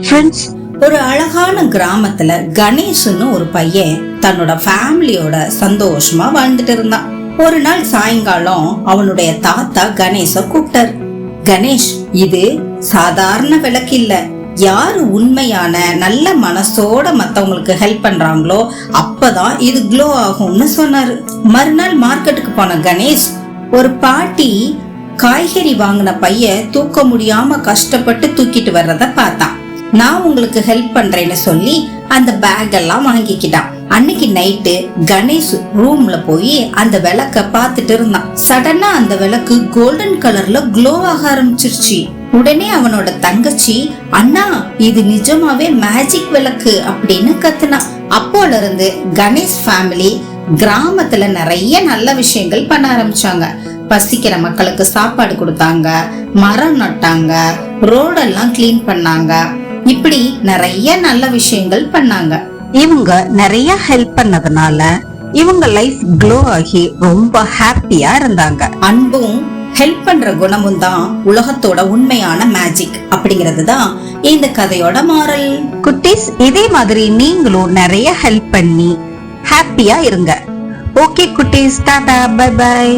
Friends, ஒரு அழகான கிராமத்துல கணேஷ்னு ஒரு பையன் தன்னோட ஃபேமிலியோட சந்தோஷமா வாழ்ந்துட்டு இருந்தான். ஒரு நாள் சாயங்காலம் அவனுடைய தாத்தா கணேஷ கூப்பிட்டாரு. கணேஷ், இது சாதாரண விளக்கு இல்ல. யாரு உண்மையான நல்ல மனசோட மத்தவங்களுக்கு ஹெல்ப் பண்றாங்களோ அப்பதான் இது க்ளோ ஆகும்னு சொன்னாரு. மறுநாள் மார்க்கெட்டுக்கு போன கணேஷ் ஒரு பாட்டி காய்கறி வாங்கின பைய தூக்க முடியாம கஷ்டப்பட்டு தூக்கிட்டு வர்றத பார்த்தான். நான் உங்களுக்கு ஹெல்ப் பண்றேன்னு சொல்லி அந்த பேக் எல்லாம் வாங்கிக்கிட்டான். அன்னைக்கு நைட்டு கணேஷ் ரூம்ல போய் அந்த விளக்க பாத்துட்டு இருந்தான். சடனா அந்த விளக்கு கோல்டன் கலர்ல க்ளோ ஆக ஆரம்பிச்சிருச்சு. உடனே அவனோட தங்கச்சி, அண்ணா இது நிஜமாவே மேஜிக் விளக்கு அப்படின்னு கத்துனான். அப்போல இருந்து கணேஷ் ஃபேமிலி கிராமத்துல நிறைய நல்ல விஷயங்கள் பண்ண ஆரம்பிச்சாங்க. பசிக்கிற மக்களுக்கு சாப்பாடு கொடுத்தாங்க, மரம் நட்டாங்க, ரோடெல்லாம் கிளீன் பண்ணாங்க. இப்படி நிறைய நல்ல விஷயங்கள் பண்ணாங்க. இவங்க நிறைய ஹெல்ப் பண்ணதுனால இவங்க லைஃப் க்ளோ ஆகி ரொம்ப ஹாப்பியா இருந்தாங்க. அன்பும் ஹெல்ப் பண்ற குணமும் தான் உலகத்தோட உண்மையான மேஜிக் அப்படிங்கிறது தான் இந்த கதையோட மாரல். குட்டீஸ், இதே மாதிரி நீங்களும் நிறைய ஹெல்ப் பண்ணி ஹாப்பியா இருங்க. ஓகே குட்டீஸ், டாடா, பை பை.